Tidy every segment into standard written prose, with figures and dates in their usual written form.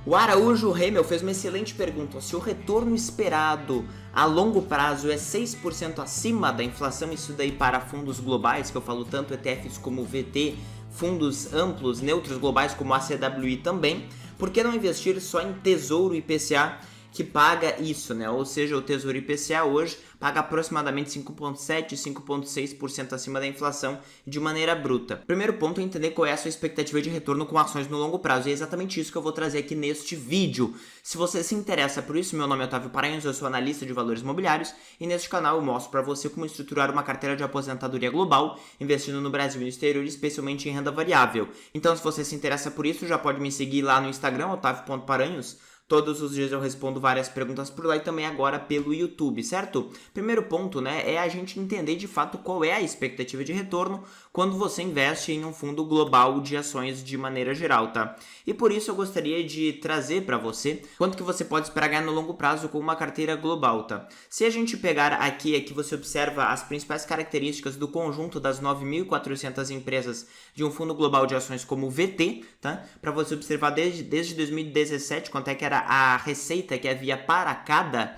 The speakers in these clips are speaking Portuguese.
O Araújo Remel fez uma excelente pergunta. Se o retorno esperado a longo prazo é 6% acima da inflação, isso daí para fundos globais, que eu falo tanto ETFs como VT, fundos amplos, neutros globais como a CWI também, por que não investir só em Tesouro IPCA, que paga isso, né? Ou seja, o Tesouro IPCA hoje paga aproximadamente 5,7%, 5,6% acima da inflação de maneira bruta. Primeiro ponto é entender qual é a sua expectativa de retorno com ações no longo prazo, e é exatamente isso que eu vou trazer aqui neste vídeo. Se você se interessa por isso, meu nome é Otávio Paranhos, eu sou analista de valores imobiliários, e neste canal eu mostro para você como estruturar uma carteira de aposentadoria global, investindo no Brasil e no exterior, especialmente em renda variável. Então, se você se interessa por isso, já pode me seguir lá no Instagram, otavio.paranhos. Todos os dias eu respondo várias perguntas por lá e também agora pelo YouTube, certo? Primeiro ponto, né, é a gente entender de fato qual é a expectativa de retorno quando você investe em um fundo global de ações de maneira geral, tá? E por isso eu gostaria de trazer para você quanto que você pode esperar ganhar no longo prazo com uma carteira global, tá? Se a gente pegar aqui você observa as principais características do conjunto das 9.400 empresas de um fundo global de ações como o VT, tá? Para você observar desde 2017 quanto é que era a receita que havia para cada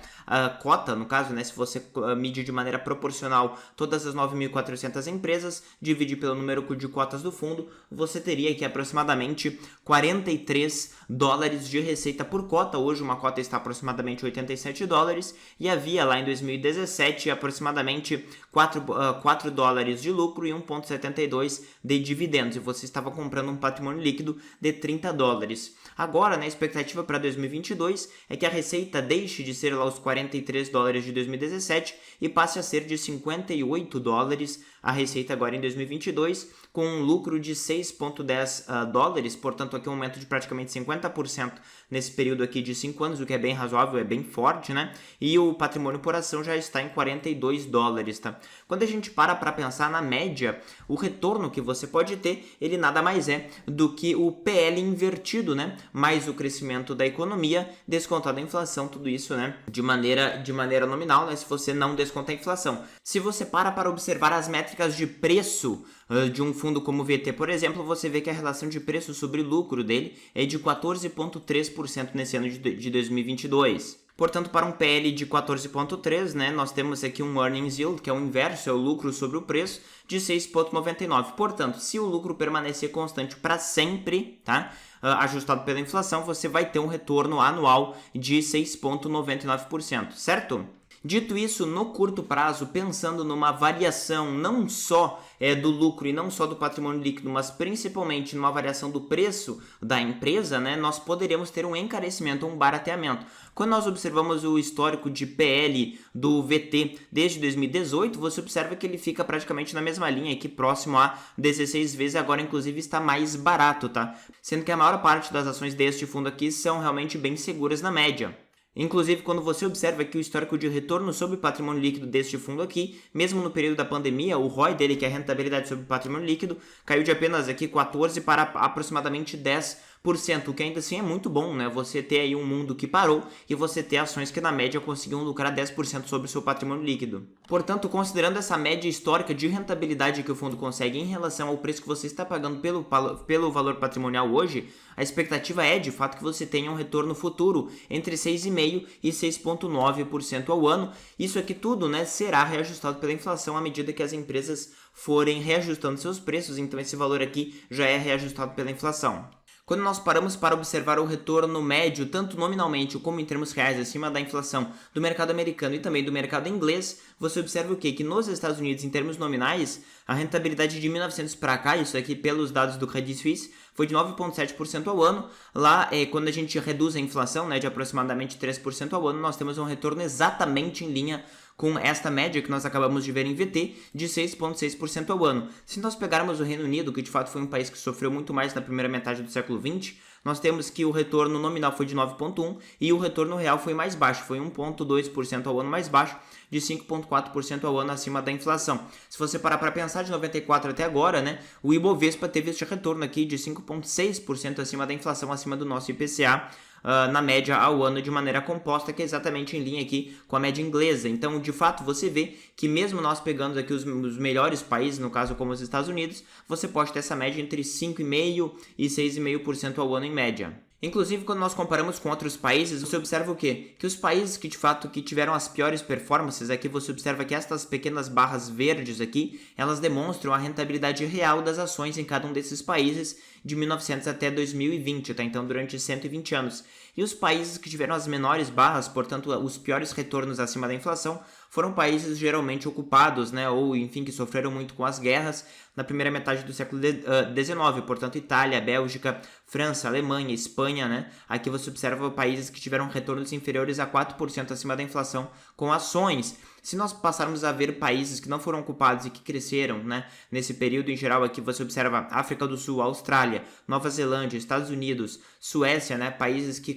cota, no caso, né, se você medir de maneira proporcional todas as 9.400 empresas, divide pelo número de cotas do fundo, você teria aqui aproximadamente 43 dólares de receita por cota. Hoje uma cota está aproximadamente 87 dólares e havia lá em 2017 aproximadamente 4 dólares de lucro e 1,72 de dividendos, e você estava comprando um patrimônio líquido de 30 dólares. Agora, né, a expectativa para 2022 é que a receita deixe de ser lá os 43 dólares de 2017 e passe a ser de 58 dólares a receita agora em 2022, com um lucro de 6,10 dólares, portanto aqui um aumento de praticamente 50% nesse período aqui de 5 anos, o que é bem razoável, é bem forte, né? E o patrimônio por ação já está em 42 dólares, tá? Quando a gente para pensar na média, o retorno que você pode ter, ele nada mais é do que o PL invertido, né? Mais o crescimento da economia, descontado a inflação, tudo isso, né? De maneira nominal, né? Se você não descontar a inflação. Se você para observar as métricas de preço de um fundo como o VT, por exemplo, você vê que a relação de preço sobre lucro dele é de 14,3% nesse ano de 2022. Portanto, para um PL de 14,3, né, nós temos aqui um earnings yield, que é o inverso, é o lucro sobre o preço, de 6,99. Portanto, se o lucro permanecer constante para sempre, tá, ajustado pela inflação, você vai ter um retorno anual de 6,99%, certo? Dito isso, no curto prazo, pensando numa variação não só do lucro e não só do patrimônio líquido, mas principalmente numa variação do preço da empresa, né, nós poderemos ter um encarecimento, um barateamento. Quando nós observamos o histórico de PL do VT desde 2018, você observa que ele fica praticamente na mesma linha, aqui próximo a 16 vezes, agora inclusive está mais barato, tá? Sendo que a maior parte das ações deste fundo aqui são realmente bem seguras na média. Inclusive, quando você observa aqui o histórico de retorno sobre o patrimônio líquido deste fundo aqui, mesmo no período da pandemia, o ROI dele, que é a rentabilidade sobre o patrimônio líquido, caiu de apenas aqui 14% para aproximadamente 10%, o que ainda assim é muito bom, né? Você ter aí um mundo que parou e você ter ações que na média conseguiam lucrar 10% sobre o seu patrimônio líquido. Portanto, considerando essa média histórica de rentabilidade que o fundo consegue em relação ao preço que você está pagando pelo valor patrimonial hoje, a expectativa é de fato que você tenha um retorno futuro entre 6,5% e 6,9% ao ano. Isso aqui tudo, né, será reajustado pela inflação à medida que as empresas forem reajustando seus preços, então esse valor aqui já é reajustado pela inflação. Quando nós paramos para observar o retorno médio, tanto nominalmente como em termos reais, acima da inflação do mercado americano e também do mercado inglês, você observa o quê? Que nos Estados Unidos, em termos nominais, a rentabilidade de 1900 para cá, isso aqui pelos dados do Credit Suisse, foi de 9,7% ao ano. Lá, quando a gente reduz a inflação, né, de aproximadamente 3% ao ano, nós temos um retorno exatamente em linha com esta média que nós acabamos de ver em VT, de 6,6% ao ano. Se nós pegarmos o Reino Unido, que de fato foi um país que sofreu muito mais na primeira metade do século XX, nós temos que o retorno nominal foi de 9,1% e o retorno real foi mais baixo, foi 1,2% ao ano mais baixo, de 5,4% ao ano acima da inflação. Se você parar para pensar, de 94 até agora, né, o Ibovespa teve este retorno aqui de 5,6% acima da inflação, acima do nosso IPCA, na média ao ano de maneira composta, que é exatamente em linha aqui com a média inglesa. Então, de fato, você vê que mesmo nós pegando aqui os melhores países, no caso como os Estados Unidos, você pode ter essa média entre 5,5% e 6,5% ao ano em média. Inclusive, quando nós comparamos com outros países, você observa o quê? Que os países que de fato que tiveram as piores performances, aqui você observa que estas pequenas barras verdes aqui, elas demonstram a rentabilidade real das ações em cada um desses países de 1900 até 2020, tá? Então, durante 120 anos. E os países que tiveram as menores barras, portanto, os piores retornos acima da inflação, foram países geralmente ocupados, né? Ou, enfim, que sofreram muito com as guerras na primeira metade do século XIX, portanto, Itália, Bélgica, França, Alemanha, Espanha, né? Aqui você observa países que tiveram retornos inferiores a 4% acima da inflação com ações. Se nós passarmos a ver países que não foram ocupados e que cresceram, né, nesse período em geral, aqui você observa África do Sul, Austrália, Nova Zelândia, Estados Unidos, Suécia, né, países que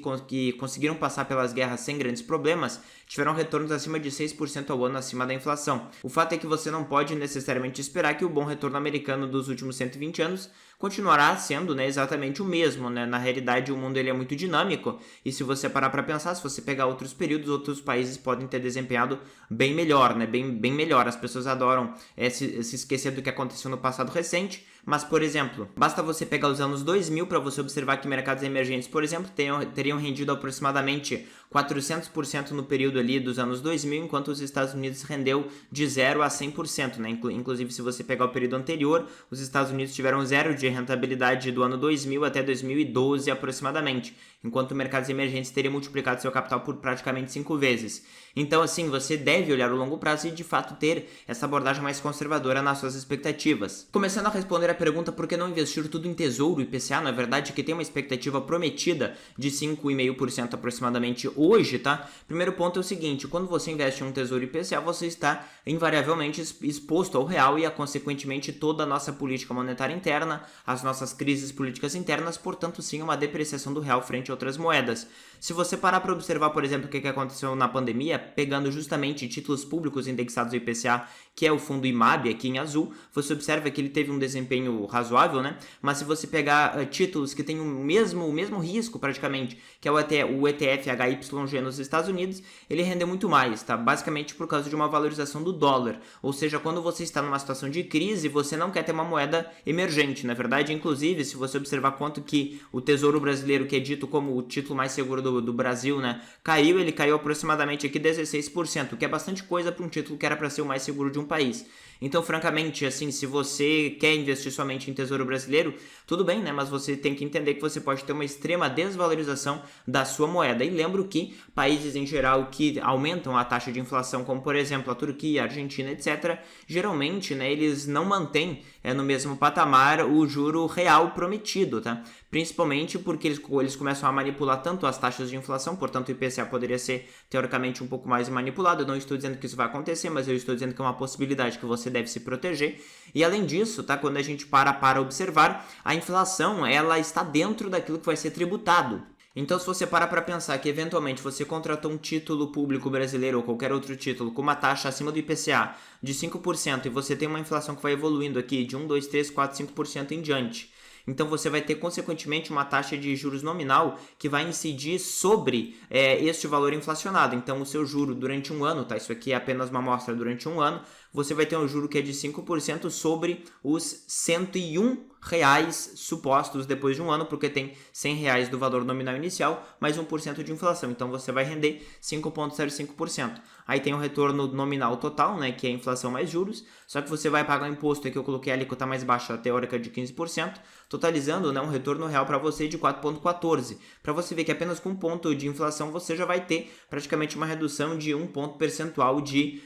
conseguiram passar pelas guerras sem grandes problemas, tiveram retornos acima de 6% ao ano acima da inflação. O fato é que você não pode necessariamente esperar que o bom retorno americano dos últimos 120 anos continuará sendo, né, exatamente o mesmo, né? Na realidade, o mundo ele é muito dinâmico e se você parar para pensar, se você pegar outros períodos, outros países podem ter desempenhado bem melhor, né? Bem melhor. As pessoas adoram se esquecer do que aconteceu no passado recente, mas, por exemplo, basta você pegar os anos 2000 para você observar que mercados emergentes, por exemplo, teriam rendido aproximadamente 400% no período ali dos anos 2000, enquanto os Estados Unidos rendeu de 0 a 100%, né? Inclusive, se você pegar o período anterior, os Estados Unidos tiveram zero de rentabilidade do ano 2000 até 2012 aproximadamente, enquanto mercados emergentes teriam multiplicado seu capital por praticamente 5 vezes. Então, assim, você deve olhar o longo prazo e, de fato, ter essa abordagem mais conservadora nas suas expectativas. Começando a responder a pergunta por que não investir tudo em tesouro IPCA, na verdade, que tem uma expectativa prometida de 5,5% aproximadamente hoje, tá? Primeiro ponto é o seguinte, quando você investe em um tesouro IPCA, você está invariavelmente exposto ao real e a, consequentemente, toda a nossa política monetária interna, as nossas crises políticas internas, portanto, sim, uma depreciação do real frente a outras moedas. Se você parar para observar, por exemplo, o que aconteceu na pandemia, pegando justamente títulos públicos indexados ao IPCA, que é o fundo IMAB aqui em azul, você observa que ele teve um desempenho razoável, né? Mas se você pegar títulos que têm o mesmo risco praticamente, que é o ETF HYG nos Estados Unidos, ele rendeu muito mais, tá? Basicamente por causa de uma valorização do dólar. Ou seja, quando você está numa situação de crise, você não quer ter uma moeda emergente, na verdade. Inclusive, se você observar quanto que o Tesouro Brasileiro, que é dito como o título mais seguro do Brasil, né, ele caiu aproximadamente aqui 16%, que é bastante coisa para um título que era para ser o mais seguro de um país. Então, francamente, assim, se você quer investir somente em Tesouro Brasileiro, tudo bem, né? Mas você tem que entender que você pode ter uma extrema desvalorização da sua moeda. E lembro que países em geral que aumentam a taxa de inflação, como por exemplo a Turquia, a Argentina, etc., geralmente, né, eles não mantêm no mesmo patamar o juro real prometido, tá? Principalmente porque eles começam a manipular tanto as taxas de inflação, portanto o IPCA poderia ser teoricamente um pouco mais manipulado. Eu não estou dizendo que isso vai acontecer, mas eu estou dizendo que é uma possibilidade que você deve se proteger. E além disso, tá, quando a gente para observar, a inflação ela está dentro daquilo que vai ser tributado. Então, se você parar para pensar que eventualmente você contratou um título público brasileiro ou qualquer outro título com uma taxa acima do IPCA de 5% e você tem uma inflação que vai evoluindo aqui de 1, 2, 3, 4, 5% em diante, então você vai ter consequentemente uma taxa de juros nominal que vai incidir sobre este valor inflacionado. Então o seu juro durante um ano, tá? Isso aqui é apenas uma amostra durante um ano, você vai ter um juro que é de 5% sobre os 101 reais supostos depois de um ano, porque tem 100 reais do valor nominal inicial, mais 1% de inflação. Então você vai render 5,05%. Aí tem o retorno nominal total, né, que é a inflação mais juros, só que você vai pagar o imposto, aqui eu coloquei a alíquota mais baixa, a teórica de 15%, totalizando, né, um retorno real para você de 4,14%. Para você ver que apenas com um ponto de inflação você já vai ter praticamente uma redução de 1 ponto percentual de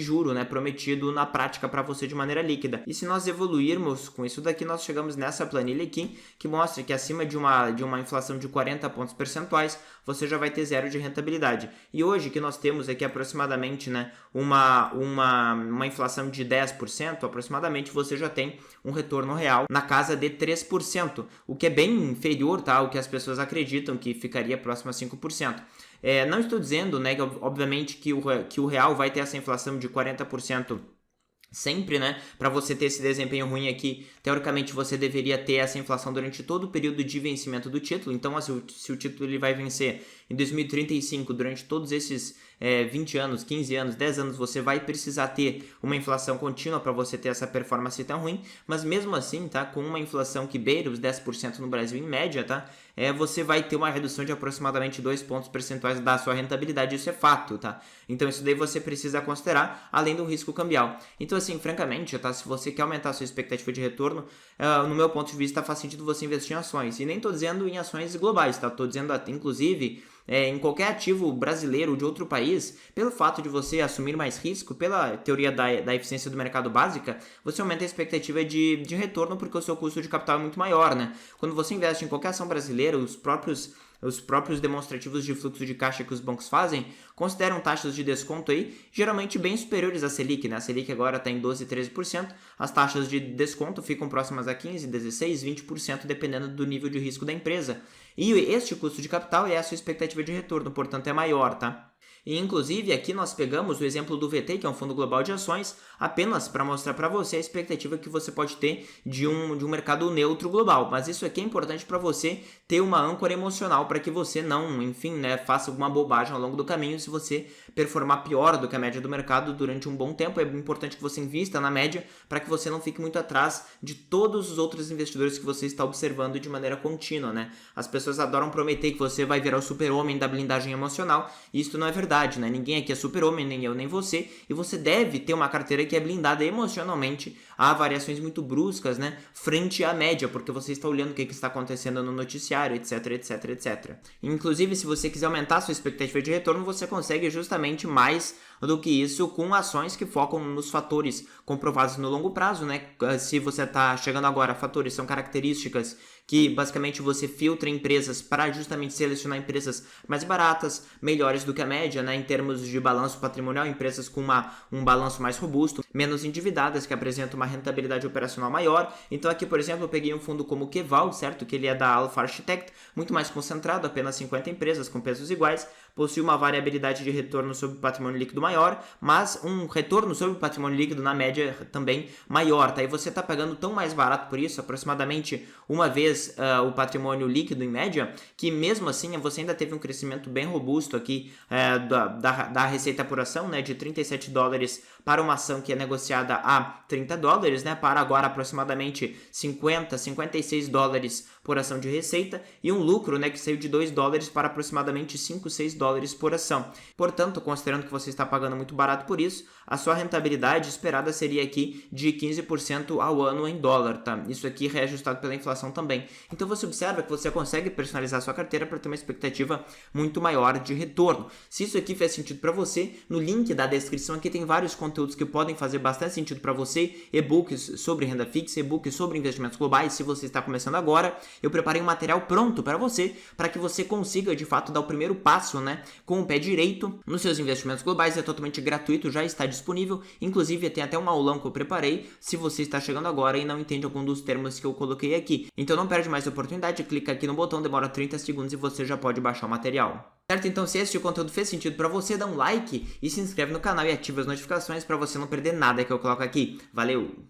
juro, né, prometido na prática para você de maneira líquida. E se nós evoluirmos com isso daqui, nós chegamos nessa planilha aqui, que mostra que acima de uma inflação de 40 pontos percentuais, você já vai ter zero de rentabilidade. E hoje que nós temos aqui aproximadamente, né, uma inflação de 10%, aproximadamente, você já tem um retorno real na casa de 3%, o que é bem inferior, tá, ao que as pessoas acreditam que ficaria próximo a 5%. Não estou dizendo, né, que, obviamente, que o real vai ter essa inflação de 40% sempre, né? Para você ter esse desempenho ruim aqui, teoricamente você deveria ter essa inflação durante todo o período de vencimento do título. Então, se o título ele vai vencer em 2035, durante todos esses 20 anos, 15 anos, 10 anos, você vai precisar ter uma inflação contínua para você ter essa performance tão ruim, mas mesmo assim, tá, com uma inflação que beira os 10% no Brasil em média, tá, você vai ter uma redução de aproximadamente 2 pontos percentuais da sua rentabilidade, isso é fato, tá? Então isso daí você precisa considerar, além do risco cambial. Então assim, francamente, tá, se você quer aumentar a sua expectativa de retorno, no meu ponto de vista faz sentido você investir em ações. E nem tô dizendo em ações globais, tá? Tô dizendo até, inclusive, em qualquer ativo brasileiro de outro país, pelo fato de você assumir mais risco, pela teoria da eficiência do mercado básica, você aumenta a expectativa de retorno porque o seu custo de capital é muito maior, né? Quando você investe em qualquer ação brasileira, os próprios demonstrativos de fluxo de caixa que os bancos fazem consideram taxas de desconto aí geralmente bem superiores à Selic, né? A Selic agora está em 12, 13%, as taxas de desconto ficam próximas a 15, 16, 20%, dependendo do nível de risco da empresa. E este custo de capital é a sua expectativa de retorno, portanto é maior, tá? E inclusive aqui nós pegamos o exemplo do VT, que é um fundo global de ações, apenas para mostrar para você a expectativa que você pode ter de um mercado neutro global. Mas isso aqui é importante para você ter uma âncora emocional para que você não, enfim, né, faça alguma bobagem ao longo do caminho. Se você performar pior do que a média do mercado durante um bom tempo, é importante que você invista na média para que você não fique muito atrás de todos os outros investidores que você está observando de maneira contínua, né? As pessoas adoram prometer que você vai virar o super-homem da blindagem emocional, e isso não é verdade, né? Ninguém aqui é super-homem, nem eu, nem você, e você deve ter uma carteira que é blindada emocionalmente a variações muito bruscas, né? Frente à média, porque você está olhando o que está acontecendo no noticiário, etc, etc, etc. Inclusive, se você quiser aumentar a sua expectativa de retorno, você consegue justamente mais do que isso com ações que focam nos fatores comprovados no longo prazo, né? Se você está chegando agora, fatores são características que basicamente você filtra empresas para justamente selecionar empresas mais baratas, melhores do que a média, né, em termos de balanço patrimonial, empresas com um balanço mais robusto, menos endividadas, que apresentam uma rentabilidade operacional maior. Então aqui, por exemplo, eu peguei um fundo como o Keval, certo? Que ele é da Alpha Architect, muito mais concentrado, apenas 50 empresas com pesos iguais, possui uma variabilidade de retorno sobre o patrimônio líquido maior, mas um retorno sobre o patrimônio líquido na média também maior, tá? E você está pagando tão mais barato por isso, aproximadamente uma vez o patrimônio líquido em média, que mesmo assim você ainda teve um crescimento bem robusto aqui da receita por ação, né, de 37 dólares para uma ação que é negociada a 30 dólares, né, para agora aproximadamente 50, 56 dólares por ação de receita, e um lucro, né, que saiu de 2 dólares para aproximadamente 5, 6 dólares por ação. Portanto, considerando que você está pagando muito barato por isso, a sua rentabilidade esperada seria aqui de 15% ao ano em dólar, tá? Isso aqui reajustado pela inflação também. Então você observa que você consegue personalizar a sua carteira para ter uma expectativa muito maior de retorno. Se isso aqui fez sentido para você, no link da descrição aqui tem vários conteúdos que podem fazer bastante sentido para você, e-books sobre renda fixa, e-books sobre investimentos globais. Se você está começando agora, eu preparei um material pronto para que você consiga de fato dar o primeiro passo, né, com o pé direito nos seus investimentos globais. É totalmente gratuito, já está disponível, inclusive tem até um aulão que eu preparei se você está chegando agora e não entende algum dos termos que eu coloquei aqui. Então não perde mais a oportunidade, clica aqui no botão, demora 30 segundos e você já pode baixar o material. Certo? Então se este conteúdo fez sentido para você, dá um like e se inscreve no canal e ativa as notificações para você não perder nada que eu coloco aqui. Valeu!